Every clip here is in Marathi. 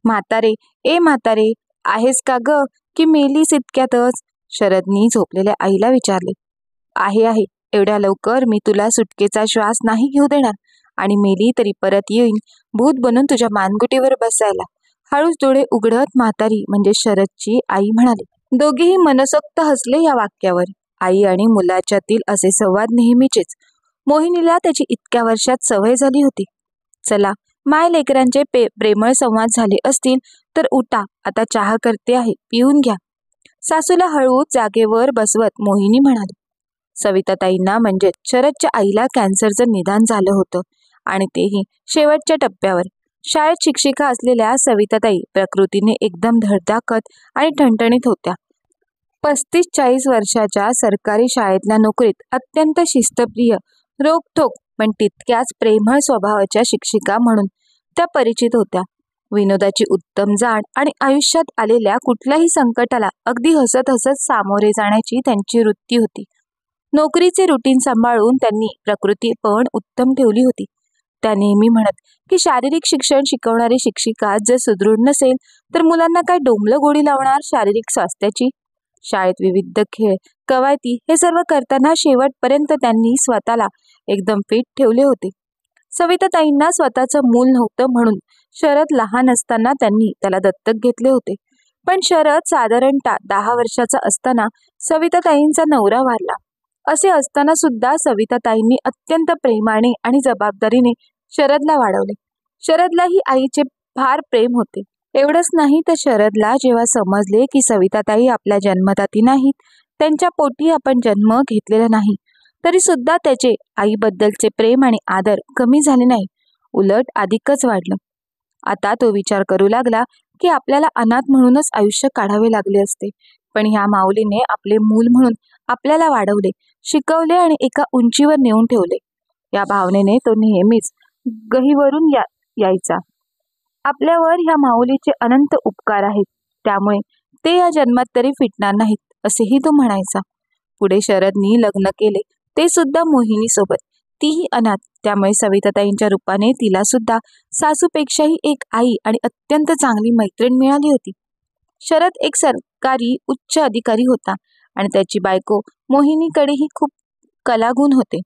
म्हातारे, ए म्हातारे, आहेस का ग, की मेलीस इतक्यातच? शरदनी झोपलेल्या आईला विचारले. आहे, एवढ्या लवकर मी तुला सुटकेचा श्वास नाही घेऊ देणार, आणि मेली तरी परत येईन भूत बनून तुझ्या मानगुटीवर बसायला. हळूच डोळे उघडत म्हातारी म्हणजे शरदची आई म्हणाली. दोघेही मनसोक्त हसले या वाक्यावर. आई आणि मुलाच्यातील असे संवाद नेहमीचेच. मोहिनीला त्याची इतक्या वर्षात सवय झाली होती. चला, माय लेकरांचे प्रेमळ संवाद झाले असतील तर उठा, आता चहा करते आहे, पिऊन घ्या. सासूला हळूच जागेवर बसवत मोहिनी म्हणाली. सविताताईंना म्हणजे शरदच्या आईला कॅन्सरचं निदान झालं होतं, आणि तेही शेवटच्या टप्प्यावर. शाळेत शिक्षिका असलेल्या सविताताई प्रकृतीने एकदम धडधाकट आणि ठणठणीत होत्या. 35-40 वर्षाच्या सरकारी शाळेतल्या नोकरीत अत्यंत शिस्तप्रिय, रोखठोक पण तितक्याच प्रेमळ स्वभावाच्या शिक्षिका म्हणून त्या परिचित होत्या. विनोदाची उत्तम जाण आणि आयुष्यात आलेल्या कुठल्याही संकटाला अगदी हसत हसत सामोरे जाण्याची त्यांची वृत्ती होती. नोकरीचे रुटीन सांभाळून त्यांनी प्रकृती पण उत्तम ठेवली होती. त्या नेहमी म्हणत की शारीरिक शिक्षण शिकवणारी शिक्षिका जर सुदृढ नसेल तर मुलांना काय डोंबलं गोडी लावणार शारीरिक स्वास्थ्याची. शाळेत विविध खेळ, कवायती हे सर्व करताना शेवटपर्यंत त्यांनी स्वतःला एकदम फिट ठेवले होते. सविताताईंना स्वतःचं मूल नव्हतं म्हणून शरद लहान असताना त्यांनी त्याला दत्तक घेतले होते. पण शरद साधारणतः 10 वर्षाचा असताना सविताताईंचा नवरा वारला. असे असताना सुद्धा सविताताईंनी अत्यंत प्रेमाने आणि जबाबदारीने शरदला वाढवले. शरदलाही आईचे फार प्रेम होते. एवढंच नाही तर शरदला जेव्हा समजले की सविताताई आपल्या जन्मदाती नाहीत, त्यांच्या पोटी आपण जन्म घेतलेला नाही, तरी सुद्धा त्याचे आईबद्दलचे प्रेम आणि आदर कमी झाले नाही, उलट अधिकच वाढलं. आता तो विचार करू लागला की आपल्याला अनाथ म्हणूनच आयुष्य काढावे लागले असते, पण ह्या माऊलीने आपले मूल म्हणून आपल्याला वाढवले, शिकवले आणि एका उंचीवर नेऊन ठेवले. या भावनेने तो नेहमीच गहिवरून यायचा. आपल्यावर ह्या माऊलीचे अनंत उपकार आहेत, त्यामुळे ते या जन्मात तरी फिटणार नाहीत, असेही तो म्हणायचा. पुढे शरदनी लग्न केले, ते सुद्धा मोहिनी सोबत. तीही अनाथ, त्यामुळे सविताताईंच्या रूपाने तिला सुद्धा सासूपेक्षाही एक आई आणि अत्यंत चांगली मैत्रीण मिळाली होती. शरद एक सरकारी उच्च अधिकारी होता आणि त्याची बायको मोहिनीकडेही खूप कलागुण होते.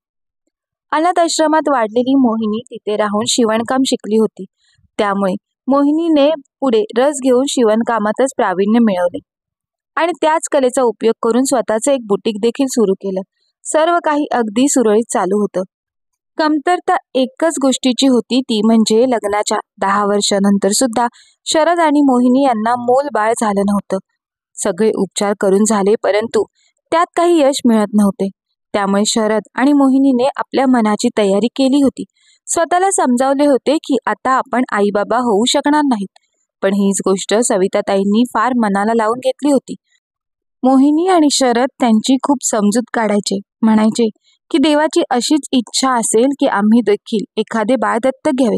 अनाथ आश्रमात वाढलेली मोहिनी तिथे राहून शिवणकाम शिकली होती, त्यामुळे मोहिनीने पुढे रस घेऊन शिवणकामातच प्रावीण्य मिळवले आणि त्याच कलेचा उपयोग करून स्वतःचं एक बुटीक देखील सुरू केलं. सर्व काही अगदी सुरळीत चालू होतं. कमतरता एकच गोष्टीची होती, ती म्हणजे लग्नाच्या 10 वर्षानंतर सुद्धा शरद आणि मोहिनी यांना मूल बाळ झालं नव्हतं. सगळे उपचार करून झाले, परंतु त्यात काही यश मिळत नव्हते. त्यामुळे शरद आणि मोहिनीने आपल्या मनाची तयारी केली होती. स्वतःला समजावले होते की आता आपण आईबाबा होऊ शकणार नाहीत. पण हीच गोष्ट सविताताईंनी फार मनाला लावून घेतली होती. मोहिनी आणि शरद त्यांची खूप समजूत काढायचे, म्हणायचे की देवाची अशीच इच्छा असेल की आम्ही देखील एखादे बाळ दत्तक घ्यावे.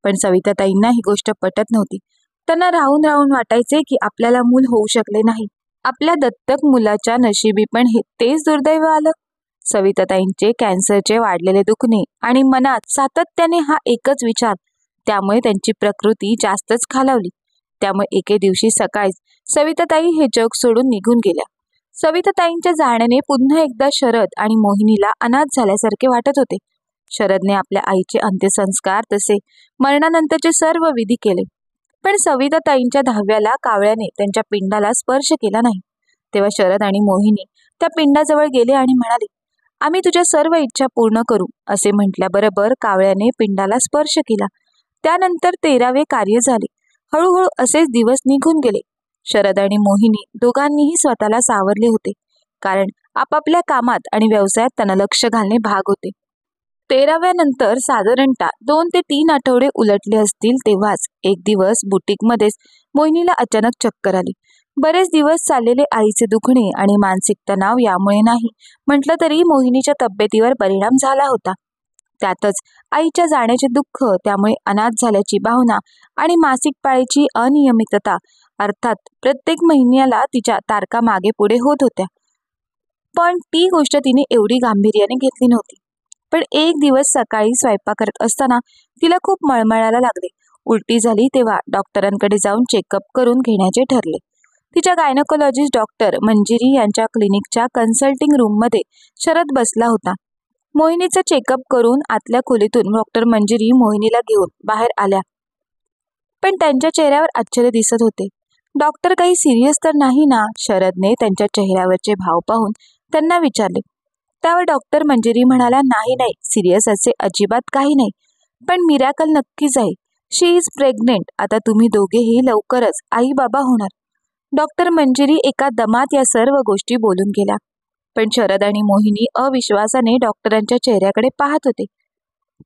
पण सविताताईंना ही गोष्ट पटत नव्हती. त्यांना राहून राहून वाटायचे की आपल्याला मूल होऊ शकले नाही, आपल्या दत्तक मुलाच्या नशिबी पण तेच दुर्दैव आलं. सविताताईंचे कॅन्सरचे वाढलेले दुखणे आणि मनात सातत्याने हा एकच विचार, त्यामुळे त्यांची प्रकृती जास्तच खालावली. त्यामुळे एके दिवशी सकाळीच सविताताई हे जग सोडून निघून गेल्या. सविताताईंच्या जाण्याने पुन्हा एकदा शरद आणि मोहिनीला अनाथ झाल्यासारखे वाटत होते. शरदने आपल्या आईचे अंत्यसंस्कार तसे मरणानंतरचे सर्व विधी केले, पण सविताताईंच्या 10व्याला कावळ्याने त्यांच्या पिंडाला स्पर्श केला नाही. तेव्हा शरद आणि मोहिनी त्या पिंडाजवळ गेले आणि म्हणाले, आम्ही तुझ्या सर्व इच्छा पूर्ण करू. असे म्हटल्याबरोबर कावळ्याने पिंडाला स्पर्श केला. त्यानंतर 13वे कार्य झाले. हळूहळू असेच दिवस निघून गेले. शरद आणि मोहिनी दोघांनीही स्वतःला सावरले होते, कारण आपापल्या कामात आणि व्यवसायात त्यांना लक्ष घालणे भाग होते. 13व्या नंतर साधारणतः 2 ते 3 आठवडे उलटले असतील, तेव्हाच एक दिवस बुटीकमध्येच मोहिनीला अचानक चक्कर आली. बरेच दिवस चाललेले आईचे दुखणे आणि मानसिक तणाव यामुळे नाही म्हटलं तरी मोहिनीच्या तब्येतीवर परिणाम झाला होता. त्यातच आईच्या जाण्याचे दुःख, त्यामुळे अनाथ झाल्याची भावना आणि मासिक पाळीची अनियमितता, अर्थात प्रत्येक महिन्याला तिच्या तारखा मागे पुढे होत होत्या. पण ती गोष्ट तिने एवढी गांभीर्याने घेतली नव्हती. पण एक दिवस सकाळी स्वयंपाक करत असताना तिला खूप मळमळायला लागले. उलटी झाली तेव्हा डॉक्टरांकडे जाऊन चेकअप करून घेण्याचे ठरले. तिच्या गायनोकॉलॉजिस्ट डॉक्टर मंजिरी यांच्या क्लिनिकच्या कन्सल्टिंग रूममध्ये शरद बसला होता. मोहिनीचं चेकअप करून आतल्या खोलीतून डॉक्टर मंजिरी मोहिनीला घेऊन बाहेर आल्या, पण त्यांच्या चेहऱ्यावर आश्चर्य दिसत होते. डॉक्टर, काही सिरियस तर नाही ना? शरदने त्यांच्या चेहऱ्यावरचे भाव पाहून त्यांना विचारले. त्यावर डॉक्टर मंजिरी म्हणाला, नाही नाही, सिरियस असे अजिबात काही नाही, पण मिरॅकल नक्कीच आहे. शी इज प्रेग्नेंट. आता तुम्ही दोघेही लवकरच आई बाबा होणार. डॉक्टर मंजिरी एका दमात या सर्व गोष्टी बोलून गेल्या, पण शरद आणि मोहिनी अविश्वासाने डॉक्टरांच्या चेहऱ्याकडे पाहत होते.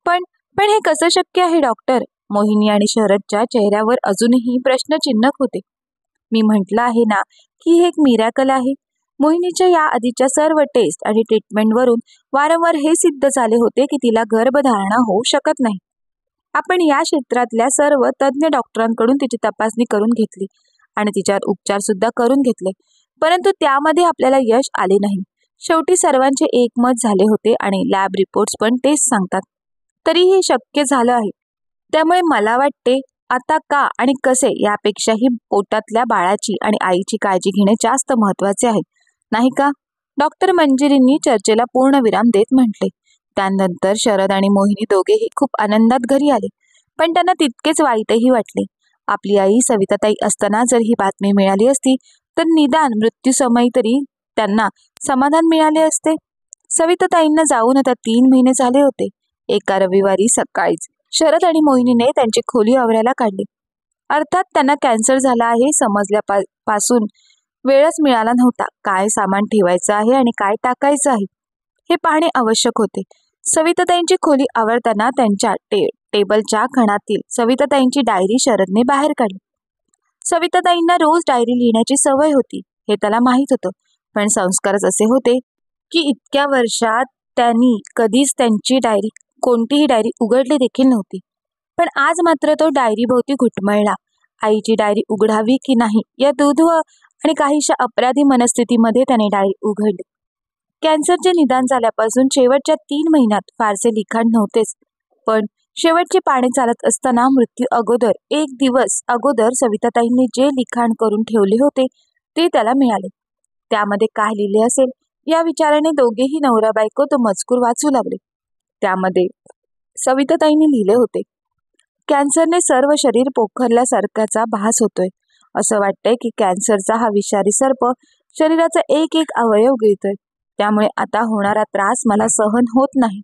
पण पण हे कसं शक्य आहे डॉक्टर? मोहिनी आणि शरदच्या चेहऱ्यावर अजूनही प्रश्नचिन्ह होते. मी म्हटलं आहे ना की हे एक मिरॅकल आहे. मोहिनीच्या या आधीच्या सर्व टेस्ट आणि ट्रीटमेंटवरून वारंवार हे सिद्ध झाले होते की तिला गर्भधारणा होऊ शकत नाही. आपण या क्षेत्रातल्या सर्व तज्ज्ञ डॉक्टरांकडून तिची तपासणी करून घेतली आणि तिच्यावर उपचार सुद्धा करून घेतले, परंतु त्यामध्ये आपल्याला यश आले नाही. शेवटी सर्वांचे एकमत झाले होते आणि लॅब रिपोर्ट्स पण तेच सांगतात. तरीही शक्य झालं आहे. त्यामुळे मला वाटते आता का आणि कसे यापेक्षाही पोटातल्या बाळाची आणि आईची काळजी घेणे जास्त महत्वाचे आहे, नाही का? डॉक्टर मंजिरींनी चर्चेला पूर्णविराम देत म्हटले. त्यानंतर शरद आणि मोहिनी दोघेही खूप आनंदात घरी आले, पण त्यांना तितकेच वाईटही वाटले. आपली आई सविताताई असताना जर ही बातमी मिळाली असती तर निदान मृत्यूसमयी तरी त्यांना समाधान मिळाले असते. सविताताईंना जाऊन आता 3 महिने झाले होते. एका रविवारी सकाळीच शरद आणि मोहिनीने त्यांची खोली आवरायला काढली. अर्थात त्यांना कॅन्सर झाला आहे समजल्यापासून वेळच मिळाला नव्हता. काय सामान ठेवायचं आहे आणि काय टाकायचं आहे हे पाहणे आवश्यक होते. सविताताईंची खोली आवरताना त्यांच्या टेबलच्या खणातील सविताताईंची डायरी शरदने बाहेर काढली. सविताताईंना रोज डायरी लिहिण्याची सवय होती हे त्याला माहीत होतं, पण संस्कारच असे होते की इतक्या वर्षात त्यांनी कधीच त्यांची कोणतीही डायरी उघडली देखील नव्हती. पण आज मात्र तो डायरी भोवती घुटमळला. आईची डायरी उघडावी की नाही या दुधू आणि काहीशा अपराधी मनस्थितीमध्ये त्याने डायरी उघडली. कॅन्सरचे निदान झाल्यापासून शेवटच्या 3 महिन्यात फारसे लिखाण नव्हतेच, पण शेवटची पाने चालत असताना मृत्यू अगोदर 1 दिवस अगोदर सविताताईंनी जे लिखाण करून ठेवले होते ते त्याला मिळाले. त्यामध्ये काय लिहिले असेल या विचाराने दोघेही नवरा बायको तो मजकूर वाचू लागले. त्यामध्ये सविताताईंनी लिहिले होते, कॅन्सरने सर्व शरीर पोखरल्यासारखाचा भास होतोय. असं वाटतंय की कॅन्सरचा हा विषारी सर्प शरीराचा एक एक अवयव गिळतोय. त्यामुळे आता होणारा त्रास मला सहन होत नाही.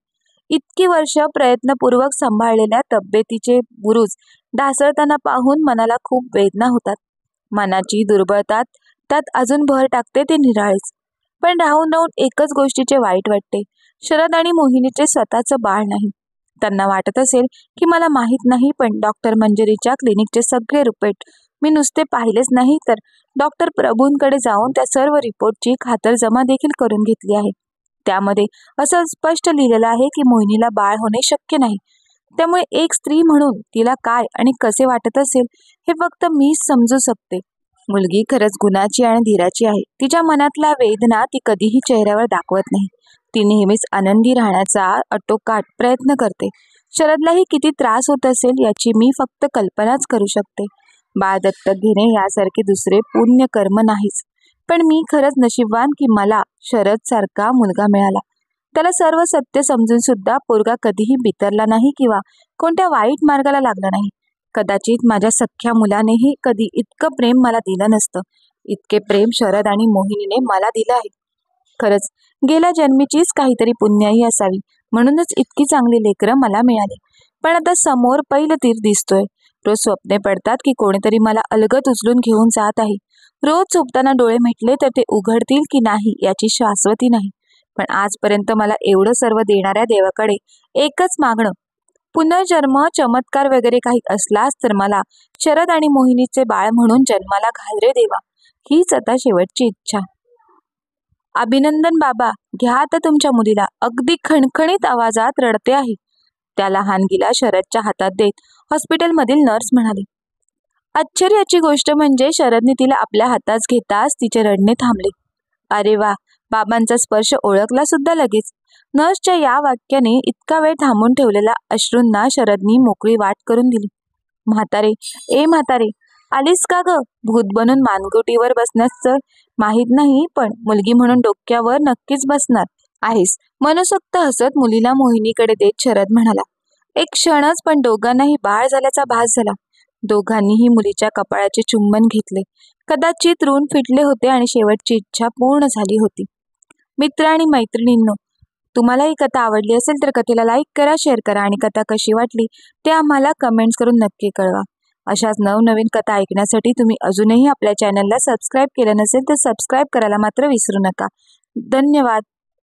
इतकी वर्ष प्रयत्नपूर्वक सांभाळलेल्या तब्येतीचे बुरुज ढासळताना पाहून मनाला खूप वेदना होतात. मनाची दुर्बलता त्यात अजून भर टाकते ते निराळेच. पण राहून राहून एकच गोष्टीचे वाईट वाटते, शरद आणि मोहिनीचे स्वतःचं बाळ नाही. त्यांना वाटत असेल की मला माहीत नाही, पण डॉक्टर मंजिरीच्या क्लिनिकचे सगळे रिपोर्ट मी नुसते पाहिलेच नाही तर डॉक्टर प्रभूंकडे जाऊन त्या सर्व रिपोर्टची खातरजमा देखील करून घेतली आहे. त्यामध्ये असं स्पष्ट लिहिलेलं आहे की मोहिनीला बाळ होणे शक्य नाही. त्यामुळे एक स्त्री म्हणून तिला काय आणि कसे वाटत असेल हे फक्त मीच समजू शकते. मुलगी खरंच गुणाची आणि धीराची आहे. तिच्या मनातला वेदना ती कधीही चेहऱ्यावर दाखवत नाही. ती नेहमीच आनंदी राहण्याचा आटोकाट प्रयत्न करते. शरदलाही किती त्रास होत असेल याची मी फक्त कल्पनाच करू शकते. बाळ दत्तक घेणे यासारखे दुसरे पुण्य कर्म नाहीच, पण मी खरंच नशीबवान की मला शरद सारखा मुलगा मिळाला. त्याला सर्व सत्य समजून सुद्धा पोरगा कधीही बिथरला नाही किंवा कोणत्या वाईट मार्गाला लागला नाही. कदाचित माझ्या सख्ख्या मुलानेही कधी इतकं प्रेम मला दिलं नसतं. इतके प्रेम शरद आणि मोहिनीने मला दिलं आहे. खरंच गेल्या जन्मीचीच काहीतरी पुण्याई असावी, म्हणूनच इतकी चांगली लेकरं मला मिळाली. पण आता समोर पहिलं तीर दिसतोय. रोज स्वप्ने पडतात की कोणीतरी मला अलगद उचलून घेऊन जात आहे. रोज झोपताना डोळे मिटले तर ते उघडतील की नाही याची शाश्वती नाही. पण आजपर्यंत मला एवढं सर्व देणाऱ्या देवाकडे एकच मागणं, पुनर्जन्म चमत्कार वगैरे काही असलाच तर मला शरद आणि मोहिनीचे बाळ म्हणून जन्माला घाल रे देवा. हीच आता शेवटची इच्छा. अभिनंदन बाबा, घ्या आता तुमच्या मुलीला. अगदी खणखणीत आवाजात रडते आहे. त्या लहानगीला शरदच्या हातात देत हॉस्पिटलमधील नर्स म्हणाली. आश्चर्याची गोष्ट म्हणजे शरदने तिला आपल्या हातात घेताच तिचे रडणे थांबले. अरे वा, बाबांचा स्पर्श ओळखला सुद्धा लगेच. नर्सच्या या वाक्याने इतका वेळ थांबून ठेवलेला अश्रूंना शरदनी मोकळी वाट करून दिली. म्हातारे, ए म्हातारे, आलीस का ग? भूत बनून मानगुटीवर बसण्याचं माहीत नाही, पण मुलगी म्हणून डोक्यावर नक्कीच बसणार आहेस. मनसोक्त हसत मुलीला मोहिनीकडे देत शरद म्हणाला. एक क्षणच पण दोघांनाही बाळ झाल्याचा भास झाला. दोघांनीही मुलीच्या कपाळाचे चुंबन घेतले. कदाचित ऋण फिटले होते आणि शेवटची इच्छा पूर्ण झाली होती. मित्र आणि मैत्रिणींनो, तुम्हाला ही कथा आवडली असेल तर कथेला लाईक करा, शेअर करा आणि कथा कशी वाटली ते आम्हाला कमेंट्स करून नक्की कळवा. अशाच नवनवीन कथा ऐकण्यासाठी तुम्ही अजूनही आपल्या चॅनलला सबस्क्राईब केलं नसेल तर सबस्क्राईब करायला मात्र विसरू नका. धन्यवाद.